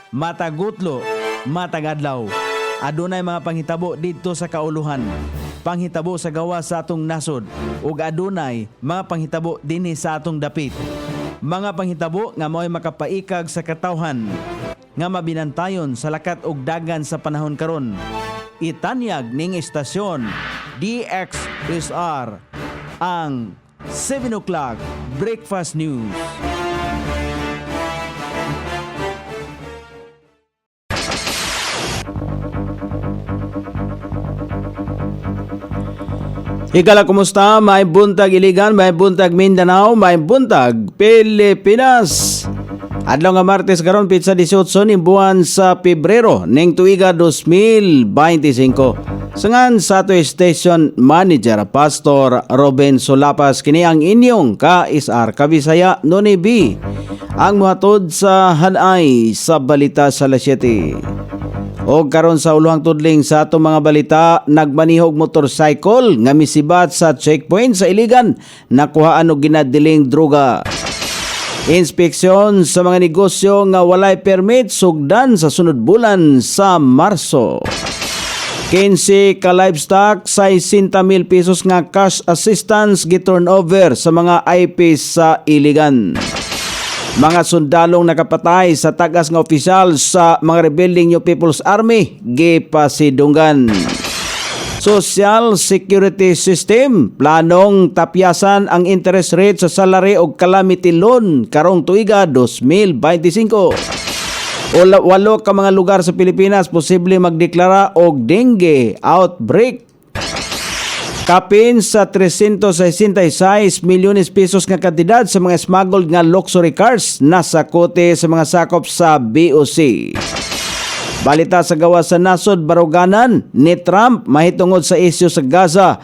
matagutlo, matagadlaw. Adunay mga panghitabo dito sa kauluhan, panghitabo sa gawa sa atong nasod, ug adunay mga panghitabo dinhi sa atong dapit. Mga panghitabo nga mao'y makapaikag sa katawhan, nga mabinantayon sa lakat ug dagan sa panahon karon. Itanyag ning istasyon DXSR ang 7 o'clock Breakfast News. Higala, kumusta? May buntag Iligan, may buntag Mindanao, may buntag Pilipinas. Adlaw nga Martes karon pitsa 18 ning buwan sa Pebrero ning tuiga 2025. Sangan sa ato station manager Pastor Robin Solapas kini ang inyong ka-SR Kabisaya Noni B. Ang muhatod sa hanay sa balita sa alas 7. O karon sa uluhang tudling sa atong mga balita, nagmanihog motorcycle nga misibat sa checkpoint sa Iligan, nakuhaan og ginadiling droga. Inspeksyon sa mga negosyo nga walay permit sugdan sa sunod bulan sa Marso. 15 ka livestock, 60,000 pesos nga cash assistance gi-turnover sa mga IP sa Iligan. Mga sundalong nakapatay sa tagas nga opisyal sa mga rebelling New People's Army gipasidunggan. Social Security System planong tapyasan ang interest rate sa salary o calamity loan karong tuiga 2025. Walo ka mga lugar sa Pilipinas posible magdeklara og dengue outbreak. Kapin sa 366 milyones pesos nga kantidad sa mga smuggled nga luxury cars nasa kote sa mga sakop sa BOC. Balita sa gawa sa nasod, baruganan ni Trump mahitungod sa isyu sa Gaza.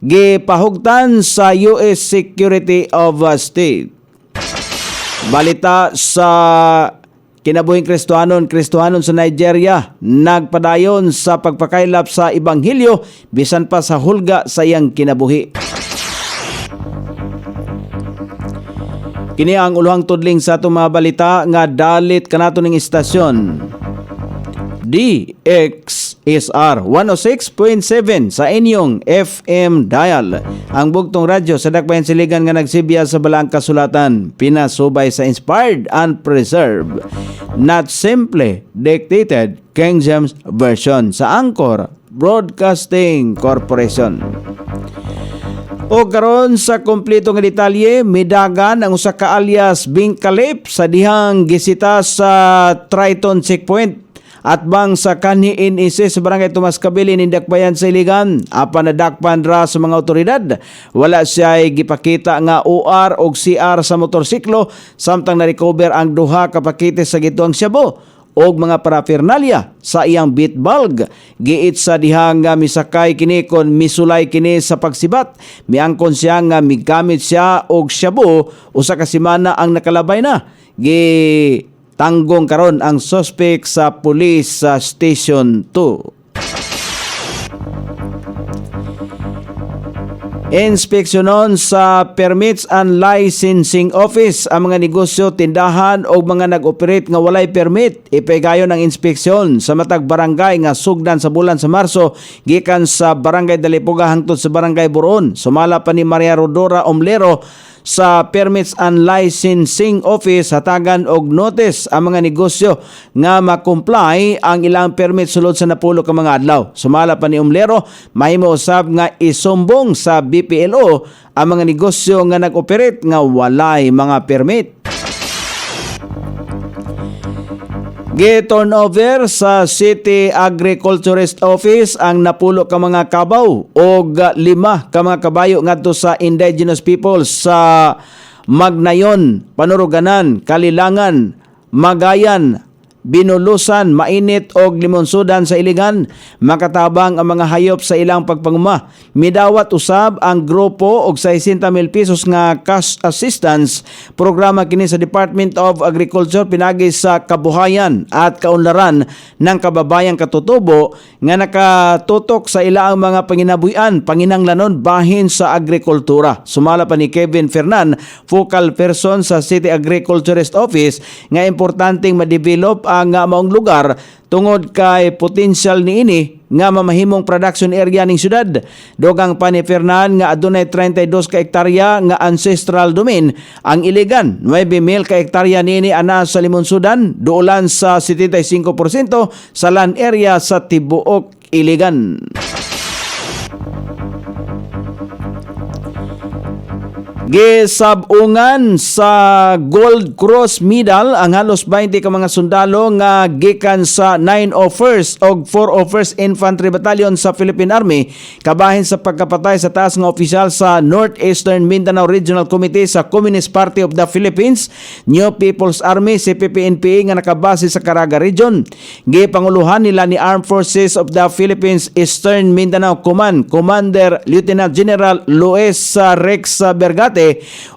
Gipahugtan sa US Secretary of State. Balita sa kinabuhing Kristohanon sa Nigeria, nagpadayon sa pagpakailap sa Ebanghelyo bisan pa sa hulga sa iyang kinabuhi. Kini ang uluhang tudling sa atong mga balita nga dalit kanato ning istasyon DXSR 106.7 sa inyong FM dial. Ang bugtong radyo sa dakbayan siligan nga nagsibya sa balaang kasulatan, pinasubay sa inspired and preserved, not simply dictated King James Version sa Anchor Broadcasting Corporation. O karon sa kompleto nga detalye, midagan ang usa ka alias Bingkalip sa dihang gisita sa Triton Checkpoint at bang sa kanhi NEC sa Barangay Tomas Cabilin, Indakbayan sa Iligan. Apan nadakpan ra sa mga otoridad, wala siya gipakita nga OR o CR sa motorsiklo, samtang na-recover ang duha ka pakete sa gituang shabu og mga paraphernalia sa iyang beat bulb. Giit sa dihang nga misakay kini kon misulay kini sa pagsibat, miangkon siya nga migamit siya og shabu usa ka semana ang nakalabay na. Tanggong karon ang suspect sa Police Station 2. Inspeksyonon sa Permits and Licensing Office ang mga negosyo, tindahan o mga nag-operate nga walay permit. Ipaygayon ang inspeksyon sa matag barangay nga sugdan sa bulan sa Marso, gikan sa Barangay Dalipuga hangtod sa Barangay Buron. Sumala pa ni Maria Rodora Omlero sa Permits and Licensing Office, hatagan og notice ang mga negosyo nga ma-comply ang ilang permit sulod sa napulo ka mga adlaw. Sumala pa ni Umlero, mahimo usab nga isumbong sa BPLO ang mga negosyo nga nag-operate nga walay mga permit. Gi-turnover sa City Agriculturist Office ang napulo ka mga kabaw o 5 ka mga kabayo ngadto sa indigenous people sa Magnayon, Panuruganan, Kalilangan, Magayan, Binulusan, Mainit og Limonsudan sa Iligan. Makatabang ang mga hayop sa ilang pagpanguma. Midawat usab ang grupo og 60,000 pesos nga cash assistance programa kini sa Department of Agriculture pinagi sa kabuhayan at kaunlaran ng kababayang katutubo nga nakatutok sa ilaang mga panginabuhian, panginanglanon bahin sa agrikultura. Sumala pa ni Kevin Fernan, focal person sa City Agriculturist Office, nga importanteng ma-develop ang maong lugar tungod kay potential niini nga mamahimong production area ning syudad. Dugang pa ni Fernan nga adunay 32 ka hektarya nga ancestral domain ang Iligan. 9,000 ka hektarya niini ana sa Limonsudan, duulan sa 75% sa land area sa tibuok Iligan. Gisabungan sa Gold Cross Medal ang halos 20 ka mga sundalo nga gikan sa 901st o 401st Infantry Battalion sa Philippine Army kabahin sa pagkapatay sa taas nga opisyal sa Northeastern Mindanao Regional Committee sa Communist Party of the Philippines, New People's Army CPP-NPA nga nakabase sa Caraga Region. Gipanguluhan nila ni Armed Forces of the Philippines Eastern Mindanao Command Commander Lieutenant General Luis Rex Bergate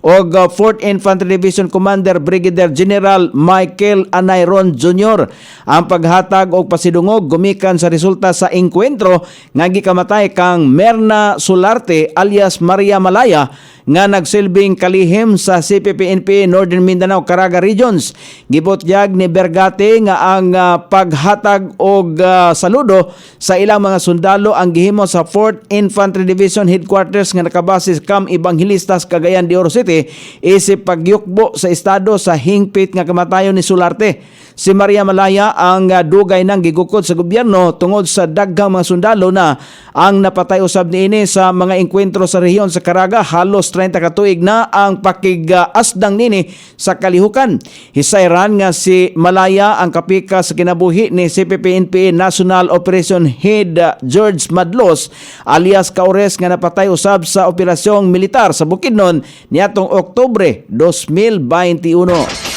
o 4th Infantry Division Commander Brigadier General Michael Anayron Jr. Ang paghatag og pasidungog gumikan sa resulta sa engkwentro nga gikamatay kang Merna Solarte alias Maria Malaya nga nagsilbing kalihim sa CPP-NPA Northern Mindanao Caraga Regions. Gibutyag ni Bergate nga ang paghatag og saludo sa ilang mga sundalo ang gihimo sa 4th Infantry Division Headquarters nga nakabase sa Camp Evangelistas, Cagayan de Oro City isip pagyukbo sa estado sa hingpit nga kamatayon ni Solarte. Si Maria Malaya ang dugay nang gigukod sa gobyerno tungod sa daghang mga sundalo na ang napatay usab niini sa mga engkwentro sa rehiyon sa Caraga. Halos 30 ka tuig na ang pakigasdang nini sa kalihukan. Hisayran nga si Malaya ang kapika sa kinabuhi ni CPP-NPA National Operation Head George Madlos alias Kaures nga napatay usab sa operasyong militar sa Bukidnon niadtong Oktubre 2021.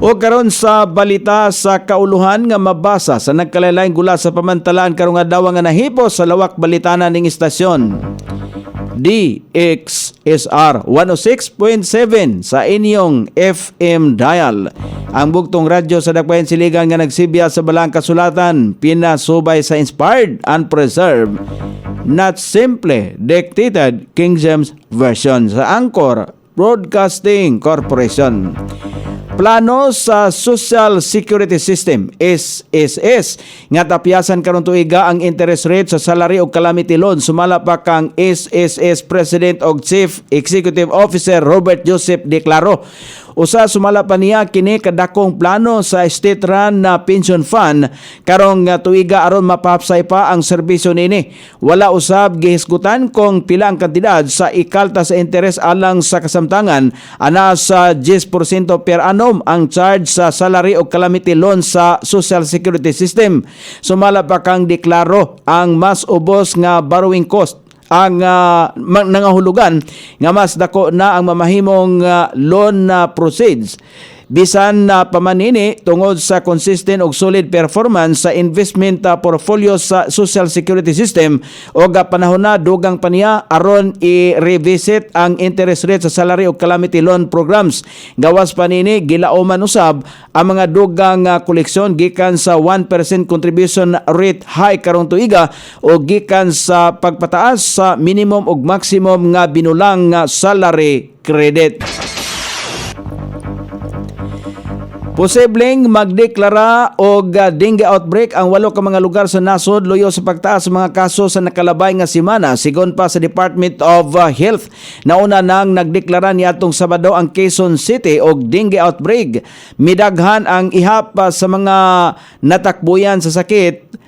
O karon sa balita sa kauluhan nga mabasa sa nagkalain-laing gula sa pamantalaan karong adlaw nga nahipos sa lawak balitanan ning istasyon. DXSR 106.7 sa inyong FM dial. Ang bugtong radyo sa Dakbayan Siligan nga nagsibya sa balang kasulatan, pinasubay sa inspired and preserved, not simply dictated King James Version sa Anchor Broadcasting Corporation. Plano sa Social Security System SSS nga tapyasan karon tuiga ang interest rate sa salary o calamity loan. Sumala pa kang SSS President o Chief Executive Officer Robert Joseph Declaro. Usa sumala pa niya kini kadakong plano sa state-run na pension fund karong tuiga aron mapahapsay pa ang serbisyo nini. Wala usab gihisgutan kung pila ang kantidad sa ikalta sa interes alang sa kasamtangan. Ana sa 10% per annum ang charge sa salary o calamity loan sa Social Security System. Sumala pa kang Declaro ang mas ubos nga borrowing cost ang nangahulugan nga mas dako na ang mamahimong loan na proceeds bisan na pamanini tungod sa consistent og solid performance sa investment portfolio sa Social Security System o panahon na dugang pa niya aron i-revisit ang interest rate sa salary o calamity loan programs. Gawas panini gilauman usab ang mga dugang koleksyon gikan sa 1% contribution rate high karong tuiga o gikan sa pagpataas sa minimum ug maximum nga binulang salary credit. Posibleng magdeklara og dengue outbreak ang 8 ka mga lugar sa nasod luyo sa pagtaas sa mga kaso sa nakalabay nga semana. Sigon pa sa Department of Health, nauna nang nagdeklara niadtong Sabado ang Quezon City og dengue outbreak. Midaghan ang ihap sa mga natakbuyan sa sakit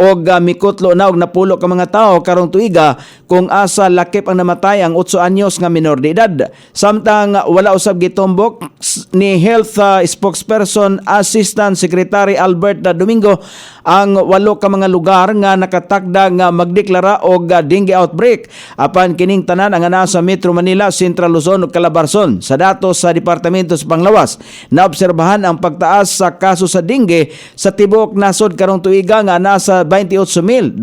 og mikutlo na og napulo ka mga tao karong tuiga kung asa lakip ang namatay ang 8 anyos nga minor de edad. Samtang wala usab gitumbok ni Health Spokesperson Assistant Secretary Albert Domingo ang 8 ka mga lugar nga nakatakda nga magdeklara og dengue outbreak. Apan kining tanan ang ana sa Metro Manila, Central Luzon ug Calabarzon. Sa datos sa Departamento sa Panglawas, naobserbahan ang pagtaas sa kaso sa dengue sa tibuok nasod karong tuiga nga nasa 28,234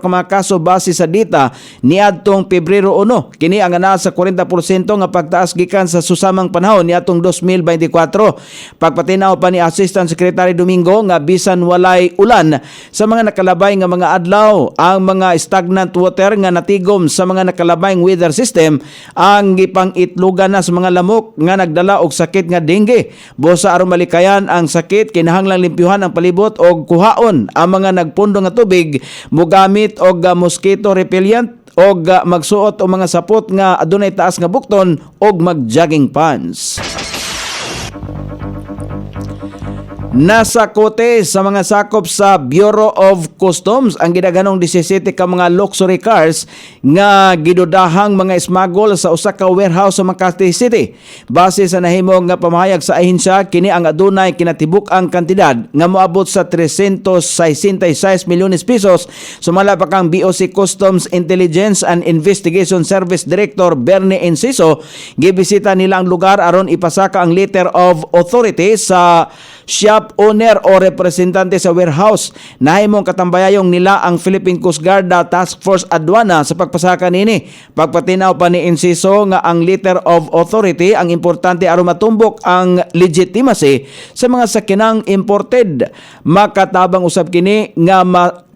ka mga kaso base sa data niadtong Pebrero 1. Kini ang nasa 40% nga pagtaas gikan sa susamang panahon niadtong 2024. Pagpatinaw pa ni Assistant Secretary Domingo nga bisan walay ulan sa mga nakalabay nga mga adlaw. Ang mga stagnant water nga natigom sa mga nakalabay nga weather system ang gipang-itlugan na sa mga lamok nga nagdala og sakit nga dengue. Busa aron malikayan ang sakit, kinahanglang limpyuhan ang palibot og kuhaon ang mga nagpundo nga tubig, mogamit og mosquito repellent og magsuot og mga sapot nga adunay taas nga bukton og mag-jogging pants. Nasa kote sa mga sakop sa Bureau of Customs ang gidaganong 17 ka mga luxury cars nga gidudahang mga smuggle sa usa ka warehouse sa Makati City. Base sa nahimong nga pamahayag sa ahensya, kini ang adunay kinatibuk-ang kantidad nga moabot sa 366 milyones pesos. Sumala pa kang BOC Customs Intelligence and Investigation Service Director Bernie Enciso, gibisita nila ang lugar aron ipasaka ang letter of authority sa shop owner o representante sa warehouse. Nahimong katambayayong nila ang Philippine Coast Guard Task Force Aduana sa pagpasaka nini. Pagpatinaw pa ni Enciso nga ang letter of authority ang importante aron matumbok ang legitimacy sa mga sakinang imported. Makatabang usab kini nga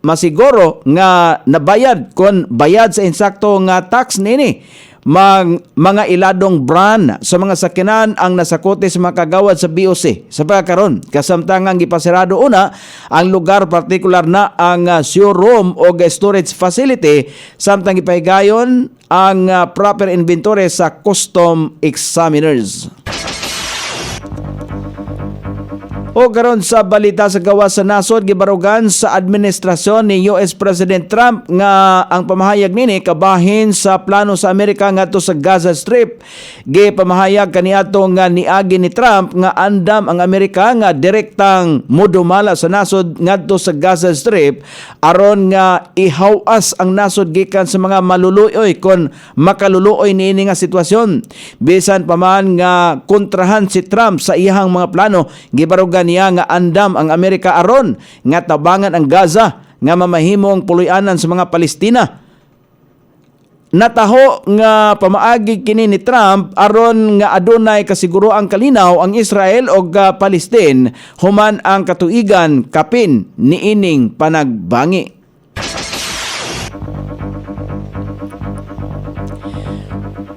masiguro nga nabayad kon bayad sa insakto nga tax nini. Mga iladong brand sa mga sakinan ang nasakote sa mga kagawad sa BOC. Sa pagkakaroon, kasamtangang gipasirado una ang lugar, partikular na ang showroom o storage facility, samtang ipahigayon ang proper inventory sa custom examiners. O karon sa balita sa gawas sa nasod, gibarugan sa administrasyon ni US President Trump nga ang pamahayag nini kabahin sa plano sa Amerika ngadto sa Gaza Strip. Gipamahayag kaniadto nga niagi ni Trump nga andam ang Amerika nga direktang modumala sa nasod ngadto sa Gaza Strip aron nga ihawas ang nasod gikan sa mga maluluoy kon makaluluoy niini nga sitwasyon. Bisan pa man nga kontrahan si Trump sa iyang mga plano, gibarugan niya nga andam ang Amerika aron nga tabangan ang Gaza nga mamahimong puluyanan sa mga Palestina. Nataho nga pamaagi kini ni Trump aron nga adunay kasiguro ang kalinaw ang Israel o Palestine human ang katuigan kapin niining panagbangi.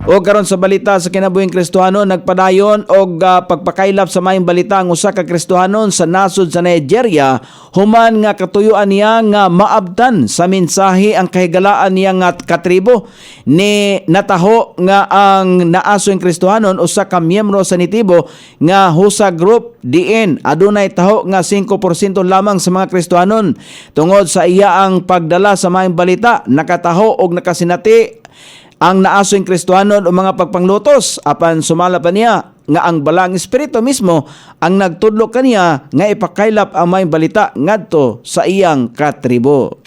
O karon sa balita sa kinabuhing Kristohanon, nagpadayon og pagpakaylap sa mayong balita ang usa ka Kristohanon sa nasod sa Nigeria human nga katuyuan niya nga maabtan sa mensahe ang kahigalaan niya nga katribo. Ni nataho nga ang naasoing Kristohanon usa ka miyembro sa nitibo nga Husa Group diin adunay taho nga 5% lamang sa mga Kristohanon. Tungod sa iya ang pagdala sa mayong balita, nakataho og nakasinati ang naasoing Kristohanon o mga pagpanglutos, apan sumala pa niya nga ang balang espiritu mismo ang nagtudlo kaniya nga ipakaylap ang may balita ngadto sa iyang katribo.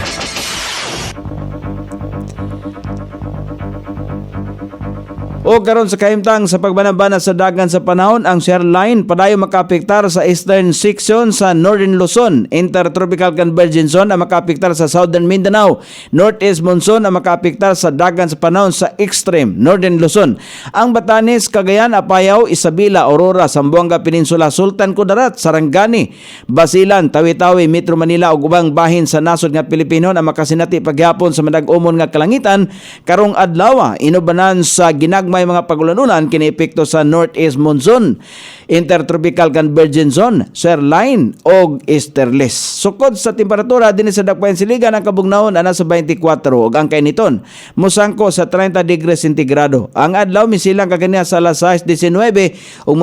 O karon sa kahimtang sa pagbanabana sa dagan sa panahon, ang shear line padayon makaapektar sa eastern section sa Northern Luzon. Intertropical convergence zone ang makaapektar sa Southern Mindanao. Northeast monsoon ang makaapektar sa dagan sa panahon sa extreme Northern Luzon. Ang Batanes, Cagayan, Apayao, Isabela, Aurora, Zamboanga Peninsula, Sultan Kudarat, Sarangani, Basilan, Tawi-Tawi, Metro Manila ug ubang bahin sa nasod nga Pilipino na makasinati paghapon sa madag-umon nga kalangitan karong adlaw. Inubanan sa ginagmay mga pagulanunan kini epekto sa northeast monsoon, intertropical convergence zone, shear line og easterlies. Sukod sa temperatura dinhi sa dakbayan siligan ang kabugnaon ana sa 24 ug ang kainiton mosangko sa 30 degrees sentigrado. Ang adlaw misilang kagania sa alas 6:19 ug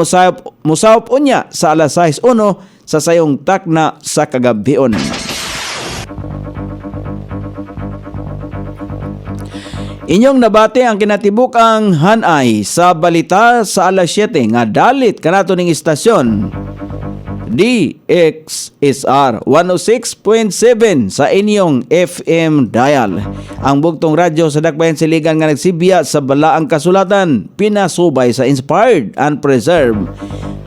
musawop unya sa alas 6:01 sa sayong takna sa kagabion. Inyong nabati ang kinatibukang hanay sa balita sa alas 7 nga dalit kanato ning istasyon DXSR 106.7 sa inyong FM dial. Ang bugtong radyo sa dakbayan siligan nga nagsibya sa balaang kasulatan, pinasubay sa inspired and preserved,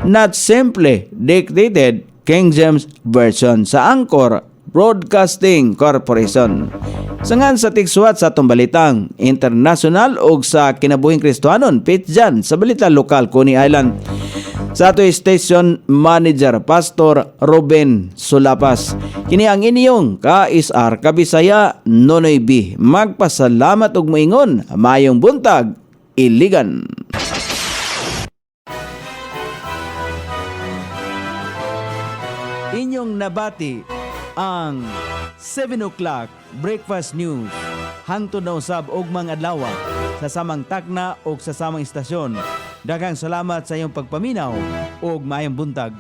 not simply dictated King James Version sa Anchor Broadcasting Corporation. Sangan sa tigsuwat sa atong balitang international o sa kinabuhing Kristohanon, pitjan sa balita lokal Coney Island. sa ato station manager Pastor Ruben Sulapas. Kini ang inyong ka-SR Kabisaya Nonoy B. Magpasalamat og moingon, mayong buntag, Iligan. Inyong nabati ang 7 o'clock breakfast news hangtod na usab og mga adlaw sa samang takna o sa samang istasyon. Daghang salamat sa iyong pagpaminaw og maayong buntag.